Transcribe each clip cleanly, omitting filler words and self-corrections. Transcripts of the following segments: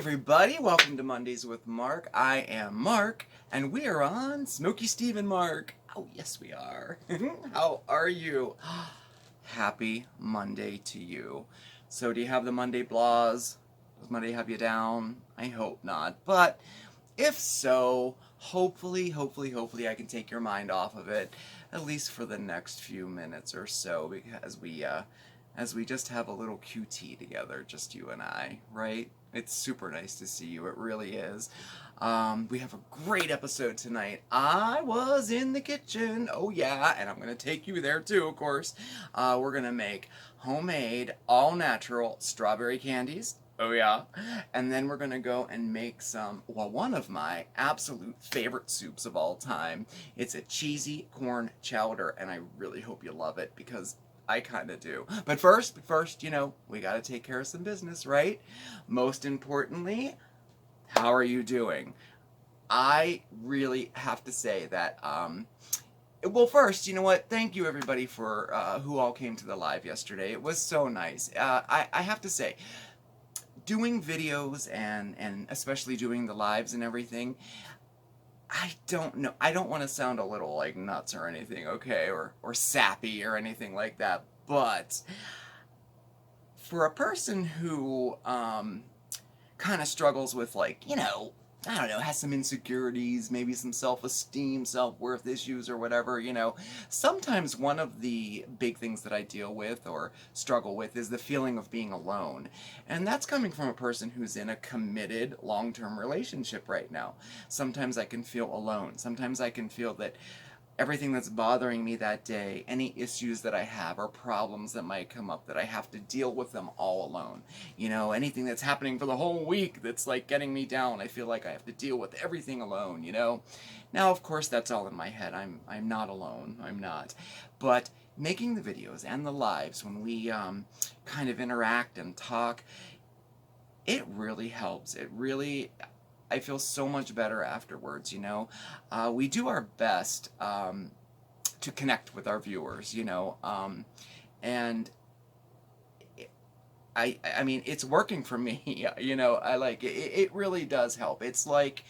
everybody, welcome to Mondays with Marc. I am Marc, and we are on Smokey Steve and Marc. Oh, yes we are. How are you? Happy Monday to you. So do you have the Monday blahs? Does Monday have you down? I hope not. But if so, hopefully I can take your mind off of it, at least for the next few minutes or so, as we just have a little QT together, just you and I, right? It's super nice to see you, it really is. We have a great episode tonight. I was in the kitchen, oh yeah, and I'm going to take you there too, of course. We're going to make homemade, all-natural strawberry candies. Oh yeah. And then we're going to go and make one of my absolute favorite soups of all time. It's a cheesy corn chowder, and I really hope you love it because I kind of do. But first, you know, we got to take care of some business, right? Most importantly, how are you doing? I really have to say that, well, first, you know what? Thank you, everybody, for who all came to the live yesterday. It was so nice. I have to say, doing videos and especially doing the lives and everything, I don't know. I don't want to sound a little like nuts or anything, okay? Or sappy or anything like that. But for a person who kind of struggles with, like, you know, I don't know, has some insecurities, maybe some self-esteem, self-worth issues or whatever, you know, sometimes one of the big things that I deal with or struggle with is the feeling of being alone. And that's coming from a person who's in a committed long-term relationship right now. Sometimes I can feel alone. Sometimes I can feel that everything that's bothering me that day, any issues that I have or problems that might come up, that I have to deal with them all alone. You know, anything that's happening for the whole week that's like getting me down, I feel like I have to deal with everything alone, you know? Now, of course, that's all in my head. I'm not alone. I'm not. But making the videos and the lives when we kind of interact and talk, it really helps. It really, I feel so much better afterwards, you know. We do our best to connect with our viewers, you know, and I mean, it's working for me, you know. I like it. It really does help. It's like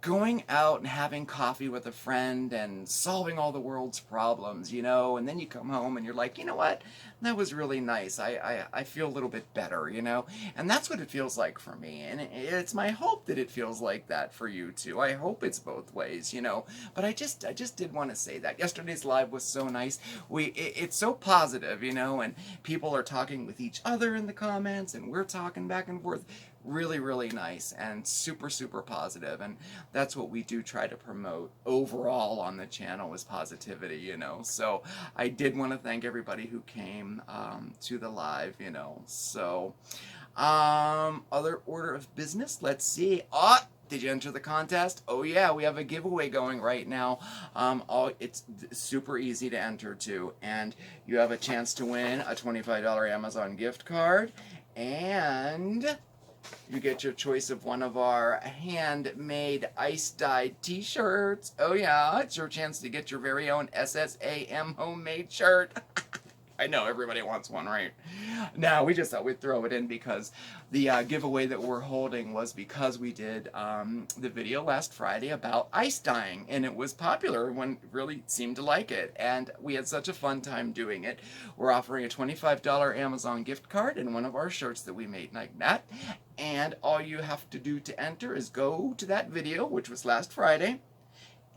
going out and having coffee with a friend and solving all the world's problems, you know, and then you come home and you're like, you know what, that was really nice. I feel a little bit better, you know, and that's what it feels like for me, and it's my hope that it feels like that for you too. I hope it's both ways, you know, but I just did want to say that. Yesterday's live was so nice. It's so positive, you know, and people are talking with each other in the comments, and we're talking back and forth. Really nice and super positive, and that's what we do try to promote overall on the channel, is positivity, you know. So I did want to thank everybody who came to the live, you know. So other order of business, let's see. Did you enter the contest? Oh yeah, we have a giveaway going right now. It's super easy to enter too, and you have a chance to win a $25 Amazon gift card, and you get your choice of one of our handmade ice-dyed t-shirts. Oh yeah, it's your chance to get your very own SSAM homemade shirt. I know, everybody wants one, right? Now, we just thought we'd throw it in because the giveaway that we're holding was because we did the video last Friday about ice dyeing, and it was popular. Everyone really seemed to like it, and we had such a fun time doing it. We're offering a $25 Amazon gift card and one of our shirts that we made like that, and all you have to do to enter is go to that video, which was last Friday,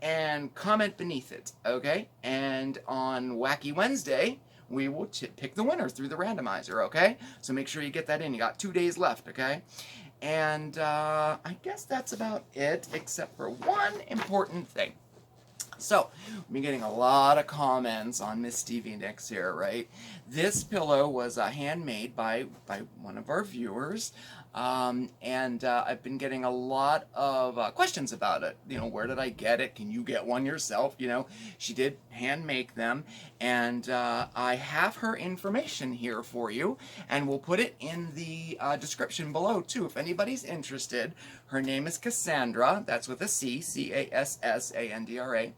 and comment beneath it, okay? And on Wacky Wednesday, we will pick the winner through the randomizer, okay? So make sure you get that in. You got 2 days left, okay? And I guess that's about it, except for one important thing. So, we've been getting a lot of comments on Miss Stevie Nicks here, right? This pillow was handmade by one of our viewers, and I've been getting a lot of questions about it. You know, where did I get it? Can you get one yourself? You know, she did hand make them, and I have her information here for you, and we'll put it in the description below too if anybody's interested. Her name is Cassandra. That's with a C, Cassandra,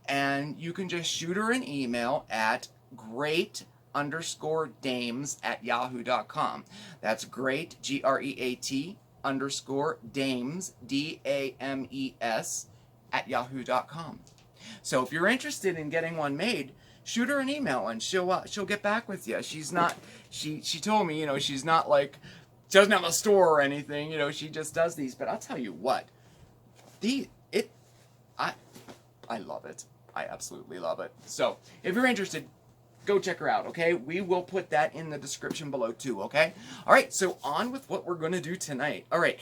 and you can just shoot her an email at great great_dames@yahoo.com. That's great, GREAT _dames, DAMES, @yahoo.com. So if you're interested in getting one made, shoot her an email and she'll get back with you. She's not, she told me, she's not like, she doesn't have a store or anything, she just does these. But I'll tell you what, I love it. I absolutely love it. So if you're interested, go check her out, okay? We will put that in the description below too, okay? All right, so on with what we're going to do tonight. All right,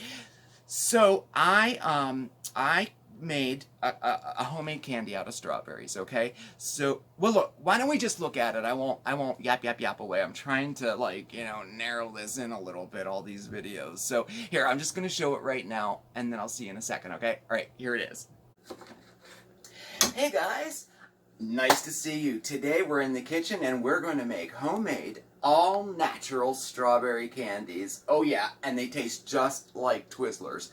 so I made a homemade candy out of strawberries, okay? So, well, look, why don't we just look at it? I won't yap away. I'm trying to, like, narrow this in a little bit, all these videos. So here, I'm just going to show it right now, and then I'll see you in a second, okay? All right, here it is. Hey guys, nice to see you. Today we're in the kitchen and we're going to make homemade, all-natural strawberry candies. Oh yeah, and they taste just like Twizzlers.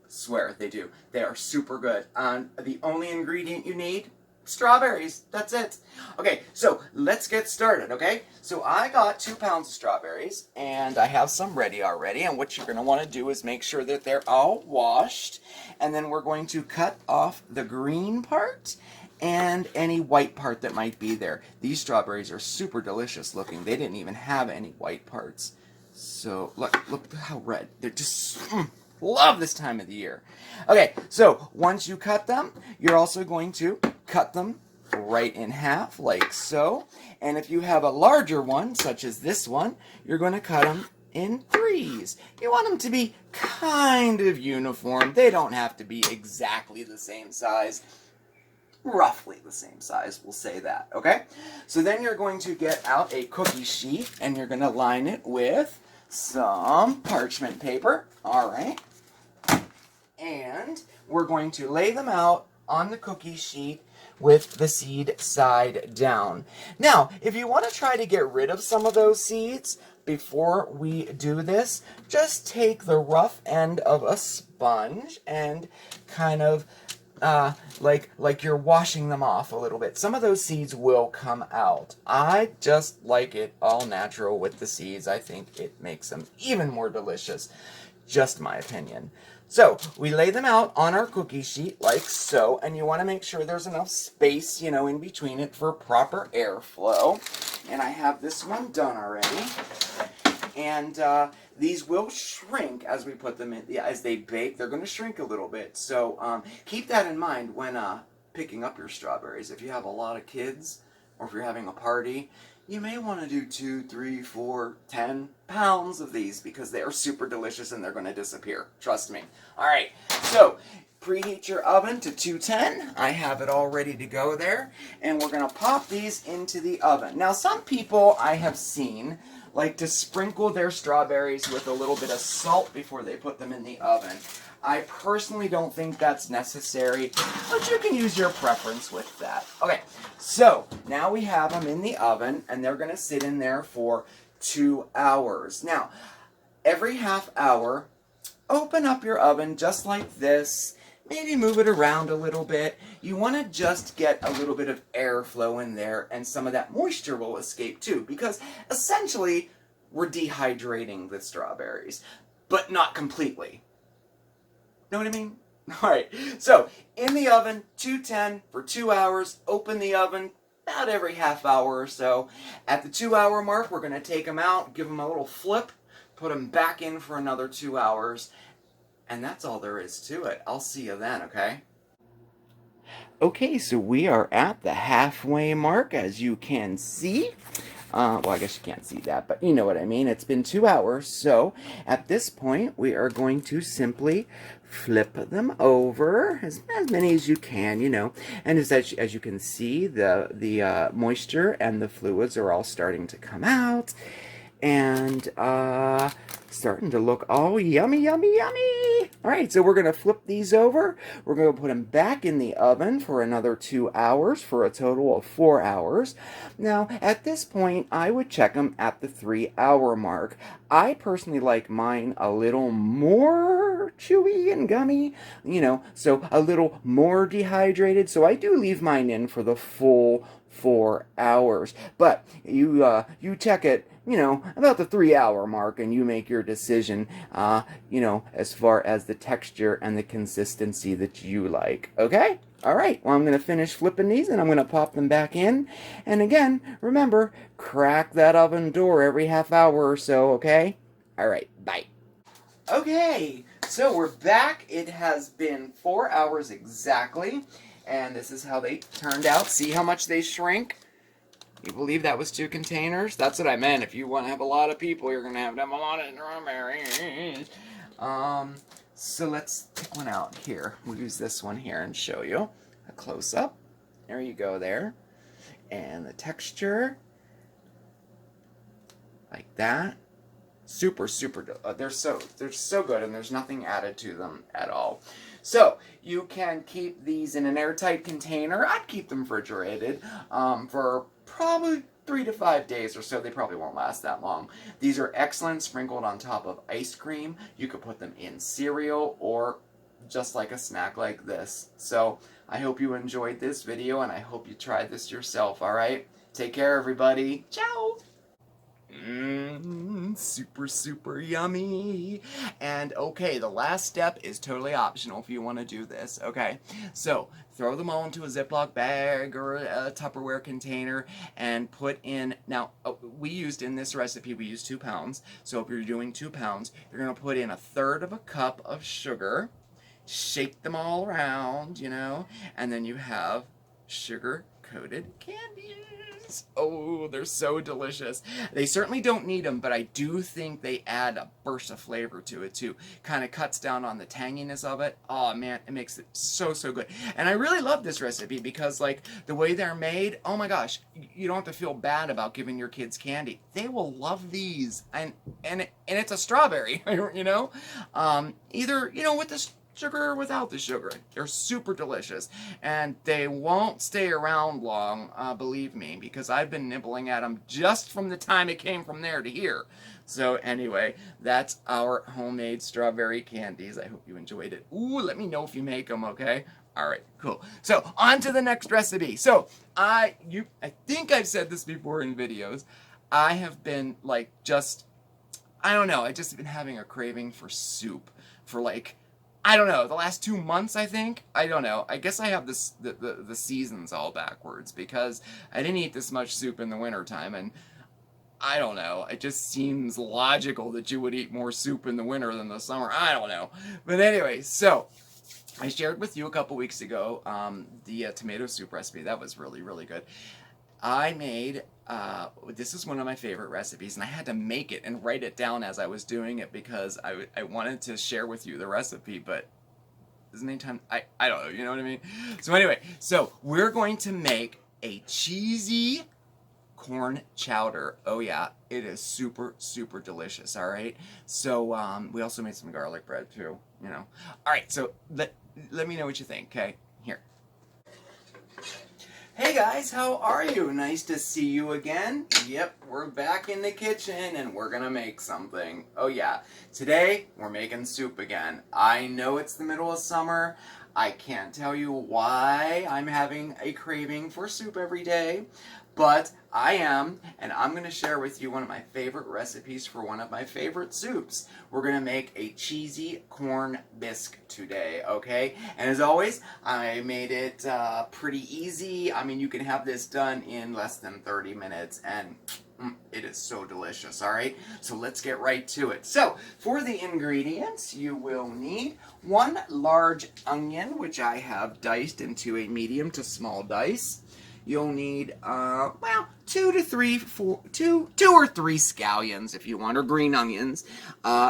Swear they do. They are super good. The only ingredient you need, strawberries. That's it. Okay, so let's get started, okay? So I got 2 pounds of strawberries, and I have some ready already, and what you're going to want to do is make sure that they're all washed, and then we're going to cut off the green part and any white part that might be there. These strawberries are super delicious looking. They didn't even have any white parts. So look how red. They're just love this time of the year. Okay, so once you cut them, you're also going to cut them right in half, like so. And if you have a larger one, such as this one, you're going to cut them in 3s. You want them to be kind of uniform. They don't have to be exactly the same size. Roughly the same size, we'll say that, okay? So then you're going to get out a cookie sheet, and you're going to line it with some parchment paper, all right? And we're going to lay them out on the cookie sheet with the seed side down. Now, if you want to try to get rid of some of those seeds before we do this, just take the rough end of a sponge and kind of like you're washing them off a little bit. Some of those seeds will come out. I just like it all natural with the seeds. I think it makes them even more delicious. Just my opinion. So we lay them out on our cookie sheet like so, and you want to make sure there's enough space, in between it for proper airflow. And I have this one done already. And these will shrink as we put them in, as they bake. They're going to shrink a little bit. So keep that in mind when picking up your strawberries. If you have a lot of kids, or if you're having a party, you may want to do 2, 3, 4, 10 pounds of these because they are super delicious and they're going to disappear. Trust me. All right, so preheat your oven to 210. I have it all ready to go there. And we're going to pop these into the oven. Now, some people I have seen like to sprinkle their strawberries with a little bit of salt before they put them in the oven. I personally don't think that's necessary, but you can use your preference with that. Okay, so now we have them in the oven, and they're going to sit in there for 2 hours. Now, every half hour, open up your oven just like this. Maybe move it around a little bit. You want to just get a little bit of airflow in there, and some of that moisture will escape too, because essentially we're dehydrating the strawberries, but not completely. Know what I mean? All right, so in the oven, 210 for 2 hours. Open the oven about every half hour or so. At the 2 hour mark, we're going to take them out, give them a little flip, put them back in for another 2 hours. And that's all there is to it. I'll see you then, okay? Okay, so we are at the halfway mark, as you can see. Well, I guess you can't see that, but you know what I mean. It's been 2 hours, so at this point, we are going to simply flip them over, as many as you can, And as you can see, the moisture and the fluids are all starting to come out. And starting to look all yummy, yummy, yummy. All right, so we're going to flip these over. We're going to put them back in the oven for another 2 hours for a total of 4 hours. Now, at this point, I would check them at the 3 hour mark. I personally like mine a little more chewy and gummy, so a little more dehydrated. So I do leave mine in for the full 4 hours. But you check it, about the 3-hour mark, and you make your decision, as far as the texture and the consistency that you like. Okay? All right, well, I'm going to finish flipping these, and I'm going to pop them back in. And again, remember, crack that oven door every half hour or so, okay? All right, bye. Okay, so we're back. It has been 4 hours exactly, and this is how they turned out. See how much they shrink? You believe that was 2 containers? That's what I meant. If you want to have a lot of people, you're going to have them a lot of strawberries. So let's pick one out here. We'll use this one here and show you a close-up. There you go there. And the texture, like that. Super, they're so good, and there's nothing added to them at all. So you can keep these in an airtight container. I'd keep them refrigerated for probably 3 to 5 days or so. They probably won't last that long. These are excellent sprinkled on top of ice cream. You could put them in cereal or just like a snack like this. So I hope you enjoyed this video, and I hope you tried this yourself, all right? Take care, everybody. Ciao! Super yummy. And okay, the last step is totally optional if you want to do this, okay? So throw them all into a Ziploc bag or a Tupperware container and put in, now we used in this recipe, we used 2 pounds. So if you're doing 2 pounds, you're going to put in 1/3 of a cup of sugar, shake them all around, and then you have sugar-coated candies. Oh, they're so delicious. They certainly don't need them, but I do think they add a burst of flavor to it too. Kind of cuts down on the tanginess of it. Oh man, it makes it so good. And I really love this recipe because, like, the way they're made, oh my gosh, you don't have to feel bad about giving your kids candy. They will love these, and it's a strawberry, either with this sugar or without the sugar. They're super delicious, and they won't stay around long, believe me, because I've been nibbling at them just from the time it came from there to here. So anyway, that's our homemade strawberry candies. I hope you enjoyed it. Ooh, let me know if you make them, okay? All right, cool. So on to the next recipe. So I think I've said this before in videos. I have been I just been having a craving for soup for the last 2 months, I think. I don't know. I guess I have the seasons all backwards because I didn't eat this much soup in the wintertime, and I don't know. It just seems logical that you would eat more soup in the winter than the summer. I don't know. But anyway, so I shared with you a couple weeks ago the tomato soup recipe. That was really good. I made, this is one of my favorite recipes, and I had to make it and write it down as I was doing it because I wanted to share with you the recipe, but as many times, I don't know, you know what I mean? So anyway, so we're going to make a cheesy corn chowder. Oh yeah, it is super delicious, all right? So we also made some garlic bread too, All right, so let me know what you think, okay? Here. Hey guys, how are you? Nice to see you again. Yep, we're back in the kitchen and we're gonna make something. Oh yeah, today we're making soup again. I know it's the middle of summer. I can't tell you why I'm having a craving for soup every day, but I am, and I'm going to share with you one of my favorite recipes for one of my favorite soups. We're going to make a cheesy corn bisque today, okay? And as always, I made it pretty easy. I mean, you can have this done in less than 30 minutes, and it is so delicious, all right? So let's get right to it. So, for the ingredients, you will need 1 large onion, which I have diced into a medium to small dice. You'll need, 2 or 3 scallions if you want, or green onions,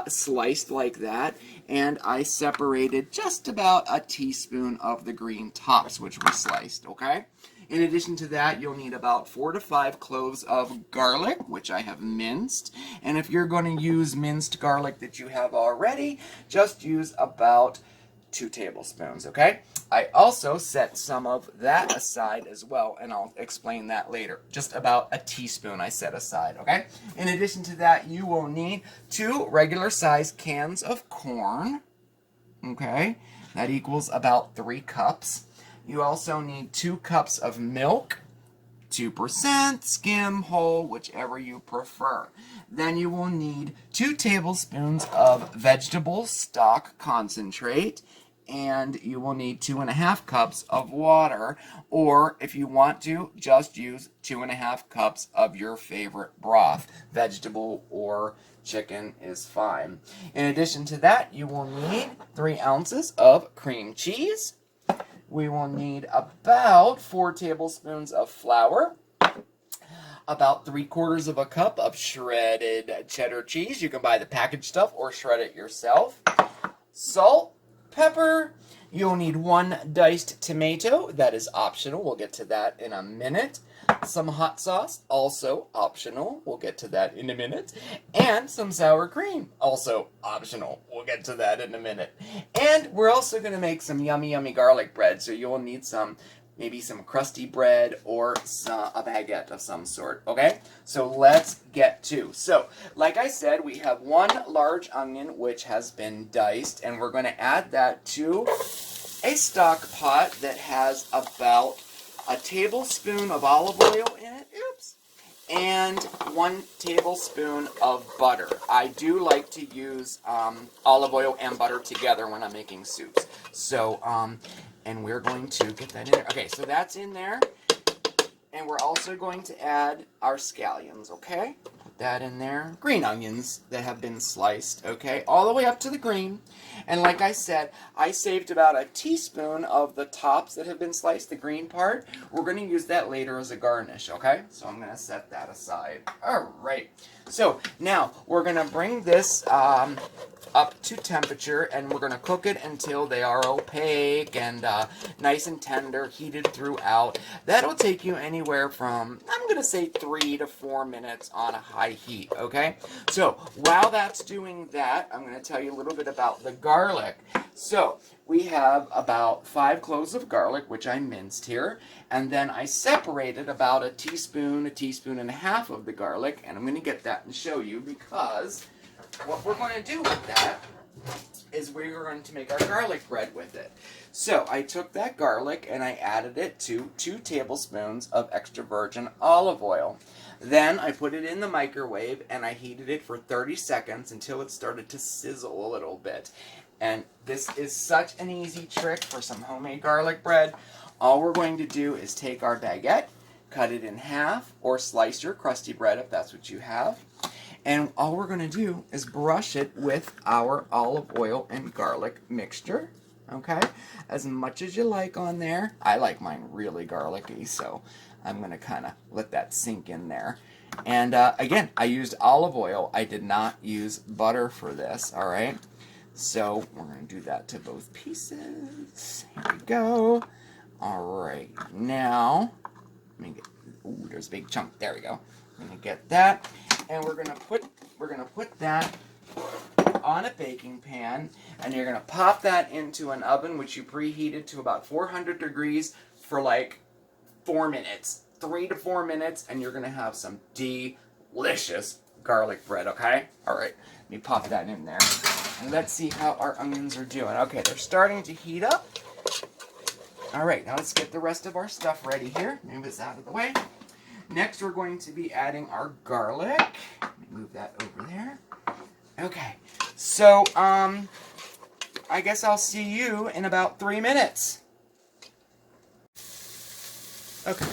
sliced like that. And I separated just about a teaspoon of the green tops, which were sliced, okay? In addition to that, you'll need about 4 to 5 cloves of garlic, which I have minced. And if you're going to use minced garlic that you have already, just use about 2 tablespoons, okay? I also set some of that aside as well, and I'll explain that later. Just about a teaspoon I set aside, okay? In addition to that, you will need 2 regular-sized cans of corn, okay? That equals about 3 cups. You also need 2 cups of milk, 2%, skim, whole, whichever you prefer. Then you will need 2 tablespoons of vegetable stock concentrate, and you will need 2.5 cups of water, or if you want to, just use 2.5 cups of your favorite broth. Vegetable or chicken is fine. In addition to that, you will need 3 ounces of cream cheese. We will need about 4 tablespoons of flour, about 3/4 of a cup of shredded cheddar cheese. You can buy the packaged stuff or shred it yourself. Salt, pepper. You'll need 1 diced tomato. That is optional. We'll get to that in a minute. Some hot sauce, also optional. We'll get to that in a minute. And some sour cream, also optional. We'll get to that in a minute. And we're also going to make some yummy, yummy garlic bread. So you'll need maybe some crusty bread or a baguette of some sort. Okay? So let's get to. So, like I said, we have 1 large onion which has been diced. And we're going to add that to a stock pot that has about a tablespoon of olive oil in it, and 1 tablespoon of butter. I do like to use olive oil and butter together when I'm making soups. So, and we're going to get that in there. Okay, so that's in there, and we're also going to add our scallions, okay? Put that in there. Green onions that have been sliced, okay? All the way up to the green. And like I said, I saved about a teaspoon of the tops that have been sliced, the green part. We're going to use that later as a garnish, okay? So I'm going to set that aside. All right. So now we're going to bring this up to temperature, and we're going to cook it until they are opaque and nice and tender, heated throughout. That'll take you anywhere from, I'm going to say 3 to 4 minutes on a high heat, okay? So while that's doing that, I'm going to tell you a little bit about the garlic. So we have about 5 cloves of garlic, which I minced here, and then I separated about a teaspoon and a half of the garlic, and I'm going to get that and show you, because what we're going to do with that is we're going to make our garlic bread with it. So I took that garlic and I added it to 2 tablespoons of extra virgin olive oil. Then I put it in the microwave and I heated it for 30 seconds until it started to sizzle a little bit. And this is such an easy trick for some homemade garlic bread. All we're going to do is take our baguette, cut it in half, or slice your crusty bread if that's what you have. And all we're going to do is brush it with our olive oil and garlic mixture, okay? As much as you like on there. I like mine really garlicky, so I'm going to kind of let that sink in there. And again, I used olive oil. I did not use butter for this, all right? So we're going to do that to both pieces. Here we go. All right, now, let me get, ooh, there's a big chunk. There we go. I'm going to get that. And we're gonna put that on a baking pan, and you're gonna pop that into an oven which you preheated to about 400 degrees for like 4 minutes, 3 to 4 minutes, and you're gonna have some delicious garlic bread. Okay, all right. Let me pop that in there, and let's see how our onions are doing. Okay, they're starting to heat up. All right, now let's get the rest of our stuff ready here. Move this out of the way. Next, we're going to be adding our garlic. Let me move that over there. Okay, so, I guess I'll see you in about 3 minutes. Okay,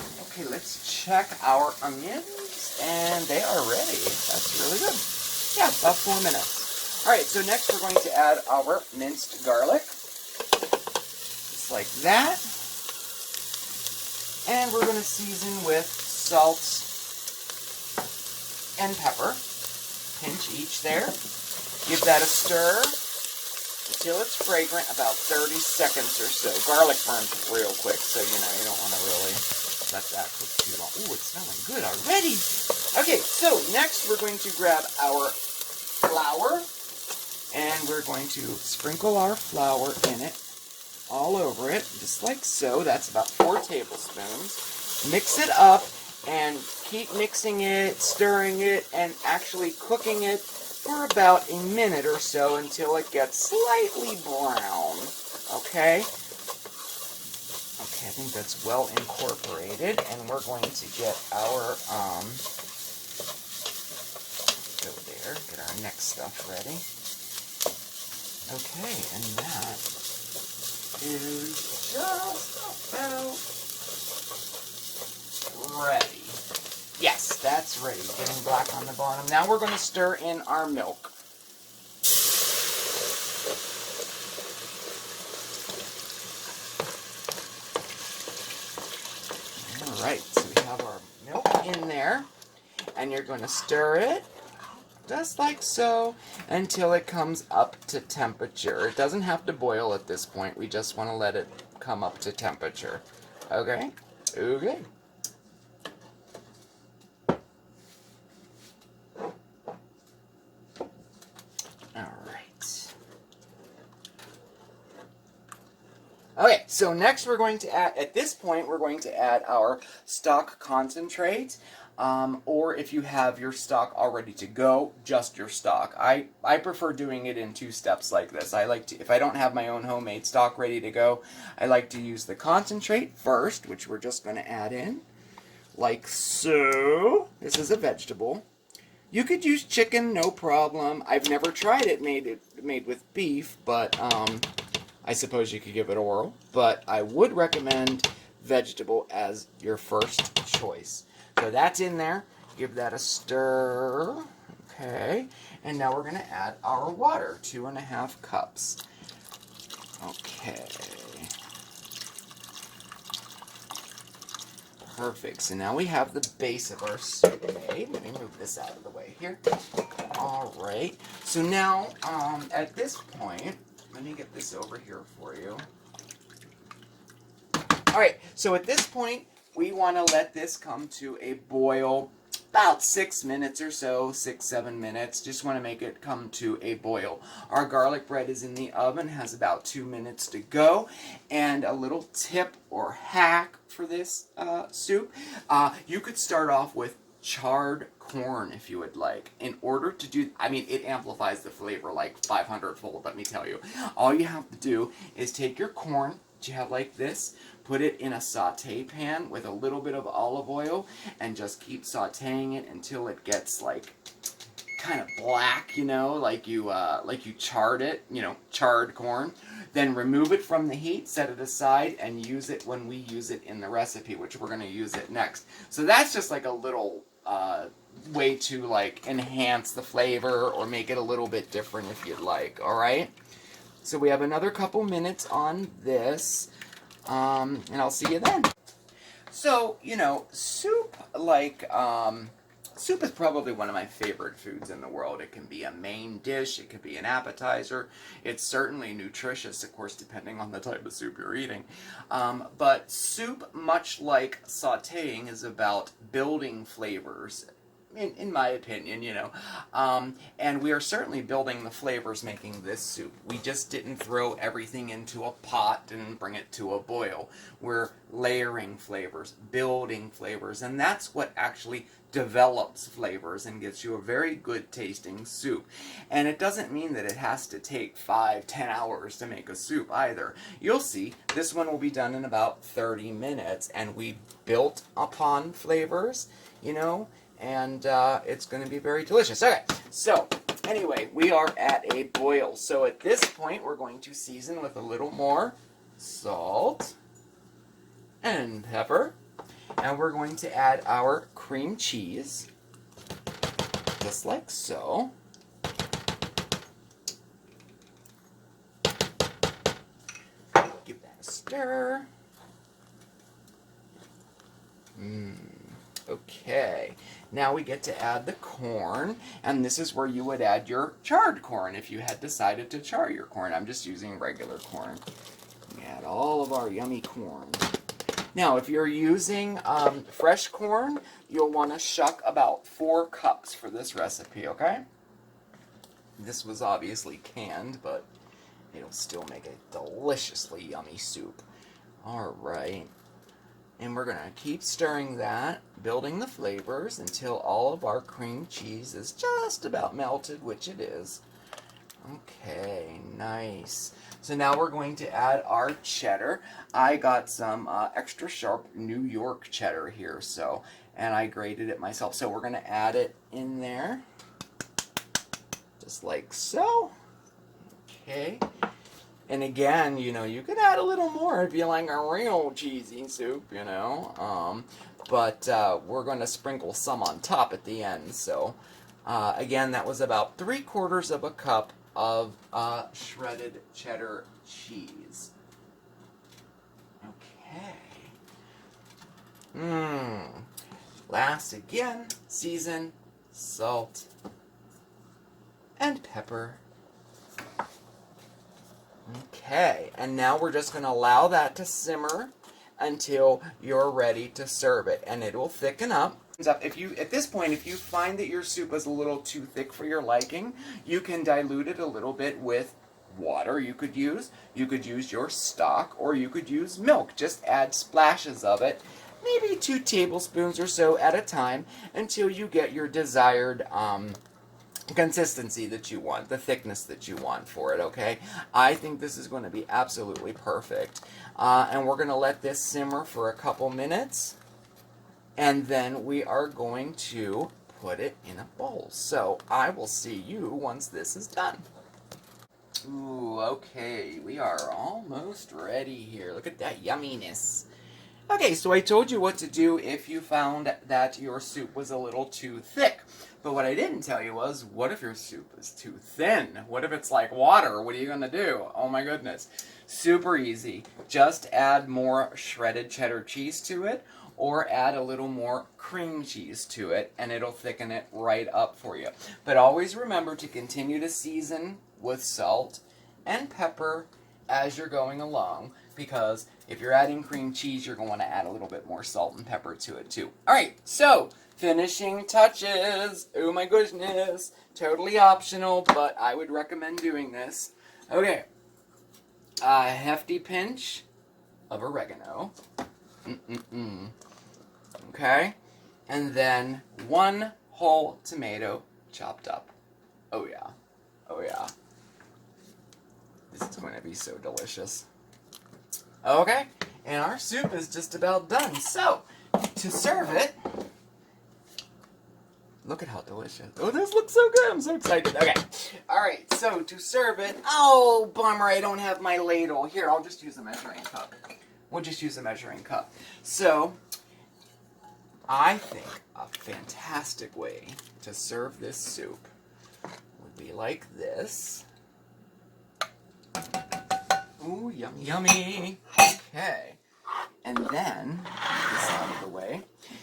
let's check our onions, and they are ready. That's really good. Yeah, about 4 minutes. All right, so next we're going to add our minced garlic, just like that. And we're going to season with salt and pepper, pinch each there. Give that a stir until it's fragrant, about 30 seconds or so. Garlic burns real quick, so you know you don't want to really let that cook too long. Ooh, it's smelling good already. Okay, so next we're going to grab our flour, and we're going to sprinkle our flour in it, all over it, just like so. That's about 4 tablespoons. Mix it up and keep mixing it, stirring it, and actually cooking it for about a minute or so until it gets slightly brown. Okay? Okay, I think that's well incorporated, and we're going to get our, go there, get our next stuff ready. Okay, and that is just about ready. Yes, that's ready. Getting black on the bottom. Now we're going to stir in our milk. Alright, so we have our milk in there, and you're going to stir it just like so until it comes up to temperature. It doesn't have to boil at this point. We just want to let it come up to temperature. Okay? Okay. Alright. Okay, so next we're going to add, at this point, we're going to add our stock concentrate. Or if you have your stock all ready to go, just your stock. I prefer doing it in 2 steps like this. I like to, if I don't have my own homemade stock ready to go, I like to use the concentrate first, which we're just going to add in, like so. This is a vegetable. You could use chicken, no problem. I've never tried it made with beef, but I suppose you could give it oral. But I would recommend vegetable as your first choice. So that's in there. Give that a stir. Okay. And now we're going to add our water, 2½ cups. Okay. Perfect. So now we have the base of our soup made. Let me move this out of the way here. All right. So now, at this point, let me get this over here for you. All right. So at this point, we want to let this come to a boil about 6 minutes or so, 6-7 minutes. Just want to make it come to a boil. Our garlic bread is in the oven, has about 2 minutes to go. And a little tip or hack for this soup, you could start off with charred corn if you would like. In order to do, I mean, it amplifies the flavor like 500-fold, let me tell you. All you have to do is take your corn that you have like this, put it in a saute pan with a little bit of olive oil, and just keep sauteing it until it gets like kind of black, you know, like you charred it, you know, charred corn. Then remove it from the heat, set it aside, and use it when we use it in the recipe, which we're going to use it next. So that's just like a little way to like enhance the flavor or make it a little bit different if you'd like. All right. So we have another couple minutes on this. And I'll see you then. So, you know, soup, like, soup is probably one of my favorite foods in the world. It can be a main dish, it could be an appetizer. It's certainly nutritious, of course, depending on the type of soup you're eating. But soup, much like sautéing, is about building flavors. In my opinion, you know. And we are certainly building the flavors making this soup. We just didn't throw everything into a pot and bring it to a boil. We're layering flavors, building flavors, and that's what actually develops flavors and gets you a very good tasting soup. And it doesn't mean that it has to take 5-10 hours to make a soup either. You'll see, this one will be done in about 30 minutes, and we built upon flavors, you know, and it's going to be very delicious. Okay, so anyway, we are at a boil. So at this point, we're going to season with a little more salt and pepper. And we're going to add our cream cheese, just like so. Give that a stir. Okay, now we get to add the corn, and this is where you would add your charred corn if you had decided to char your corn. I'm just using regular corn. We add all of our yummy corn. Now, if you're using fresh corn, you'll want to shuck about 4 cups for this recipe, okay? This was obviously canned, but it'll still make a deliciously yummy soup. All right. And we're going to keep stirring that, building the flavors until all of our cream cheese is just about melted, which it is. Okay, nice. So now we're going to add our cheddar. I got some extra sharp New York cheddar here, so, and I grated it myself. So we're going to add it in there, just like so. Okay. And again, you know, you could add a little more if you like a real cheesy soup, you know. But we're going to sprinkle some on top at the end. So, again, that was about 3/4 of a cup of shredded cheddar cheese. Okay. Last again, season, salt, and pepper. Okay, and now we're just going to allow that to simmer until you're ready to serve it, and it will thicken up. If you, at this point, if you find that your soup is a little too thick for your liking, you can dilute it a little bit with water. You could use your stock, or you could use milk. Just add splashes of it, maybe 2 tablespoons or so at a time, until you get your desired consistency that you want, the thickness that you want for it, okay? I think this is going to be absolutely perfect. And we're going to let this simmer for a couple minutes, and then we are going to put it in a bowl. So I will see you once this is done. Ooh, okay, we are almost ready here. Look at that yumminess. Okay, so I told you what to do if you found that your soup was a little too thick. But what I didn't tell you was, what if your soup is too thin? What if it's like water? What are you going to do? Oh my goodness. Super easy. Just add more shredded cheddar cheese to it, or add a little more cream cheese to it, and it'll thicken it right up for you. But always remember to continue to season with salt and pepper as you're going along, because if you're adding cream cheese, you're going to want to add a little bit more salt and pepper to it too. Alright, so finishing touches. Oh my goodness. Totally optional, but I would recommend doing this. Okay. A hefty pinch of oregano. Okay. And then 1 whole tomato chopped up. Oh yeah. Oh yeah. This is going to be so delicious. Okay. And our soup is just about done. So, to serve it, look at how delicious. Oh, this looks so good. I'm so excited. Okay. Alright, so to serve it, oh, bummer, I don't have my ladle. Here, I'll just use a measuring cup. We'll just use a measuring cup. So, I think a fantastic way to serve this soup would be like this. Ooh, yummy, yummy. Okay. And then, get this out of the way.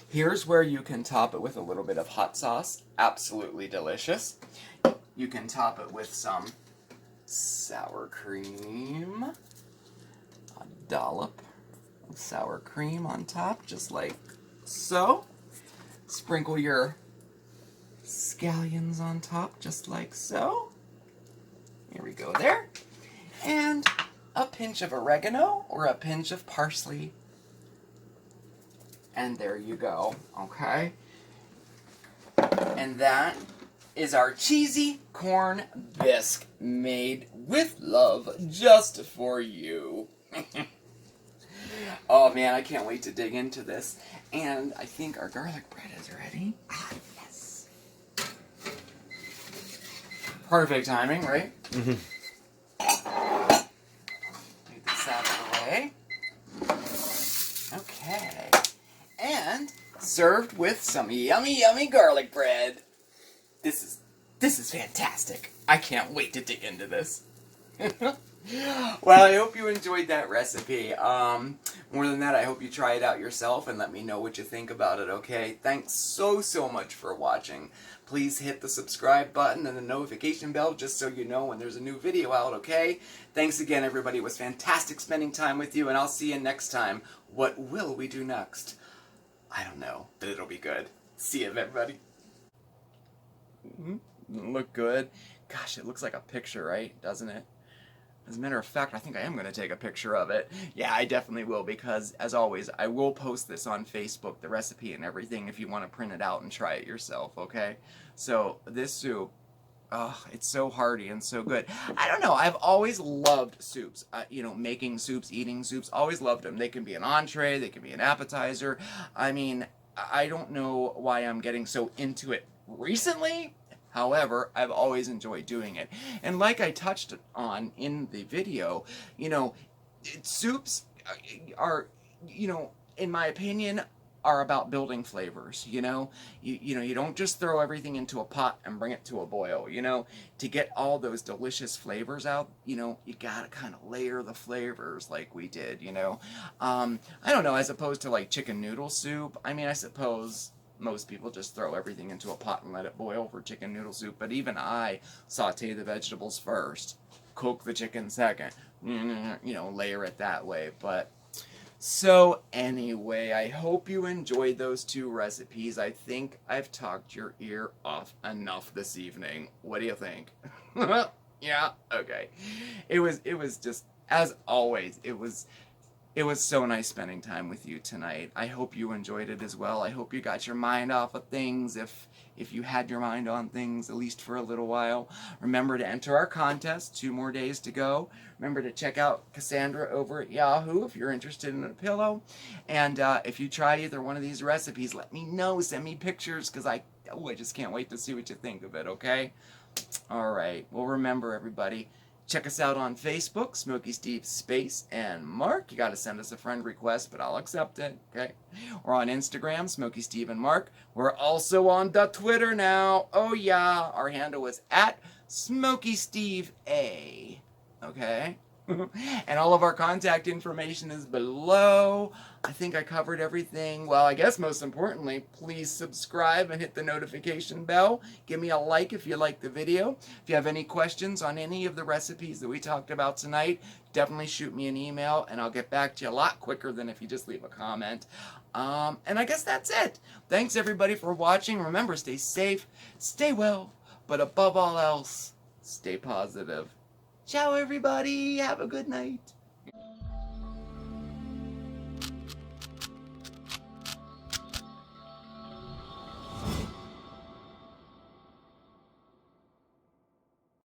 Here's where you can top it with a little bit of hot sauce. Absolutely delicious. You can top it with some sour cream. A dollop of sour cream on top, just like so. Sprinkle your scallions on top, just like so. Here we go there. And a pinch of oregano or a pinch of parsley. And there you go, okay? And that is our cheesy corn bisque made with love just for you. Oh man, I can't wait to dig into this. And I think our garlic bread is ready. Ah, yes. Perfect timing, right? Mm-hmm. Take this out of the way. Okay. And served with some yummy, yummy garlic bread. This is fantastic. I can't wait to dig into this. Well, I hope you enjoyed that recipe. More than that, I hope you try it out yourself and let me know what you think about it, okay? Thanks so much for watching. Please hit the subscribe button and the notification bell just so you know when there's a new video out, okay? Thanks again, everybody. It was fantastic spending time with you, and I'll see you next time. What will we do next? I don't know, but it'll be good. See you, everybody. Look good. Gosh, it looks like a picture, right? Doesn't it? As a matter of fact, I think I am going to take a picture of it. Yeah, I definitely will, because, as always, I will post this on Facebook, the recipe and everything, if you want to print it out and try it yourself, okay? So, this soup Oh, it's so hearty and so good. I don't know. I've always loved soups. You know, making soups, eating soups. Always loved them. They can be an entree. They can be an appetizer. I mean, I don't know why I'm getting so into it recently. However, I've always enjoyed doing it. And like I touched on in the video, you know, soups are, you know, in my opinion, are about building flavors. You know, you don't just throw everything into a pot and bring it to a boil. You know, to get all those delicious flavors out, you know, you gotta kind of layer the flavors like we did. I don't know, as opposed to like chicken noodle soup. I mean, I suppose most people just throw everything into a pot and let it boil for chicken noodle soup, but even I saute the vegetables first, cook the chicken second, you know, layer it that way. But so anyway, I hope you enjoyed those two recipes. I think I've talked your ear off enough this evening. What do you think? Yeah, okay. It was just, as always, it was so nice spending time with you tonight. I hope you enjoyed it as well. I hope you got your mind off of things, if you had your mind on things, at least for a little while. Remember to enter our contest. 2 more days to go. Remember to check out Cassandra over at Yahoo if you're interested in a pillow. And if you try either one of these recipes, let me know. Send me pictures, because I just can't wait to see what you think of it, okay? All right. Well, remember, everybody, check us out on Facebook, Smokey Steve Space and Marc. You got to send us a friend request, but I'll accept it, okay? We're on Instagram, Smokey Steve and Marc. We're also on the Twitter now. Oh, yeah. Our handle is at SmokeySteveA, okay? And all of our contact information is below. I think I covered everything. Well, I guess most importantly, please subscribe and hit the notification bell. Give me a like if you like the video. If you have any questions on any of the recipes that we talked about tonight, definitely shoot me an email and I'll get back to you a lot quicker than if you just leave a comment. And I guess that's it. Thanks everybody for watching. Remember, stay safe, stay well, but above all else, stay positive. Ciao, everybody. Have a good night.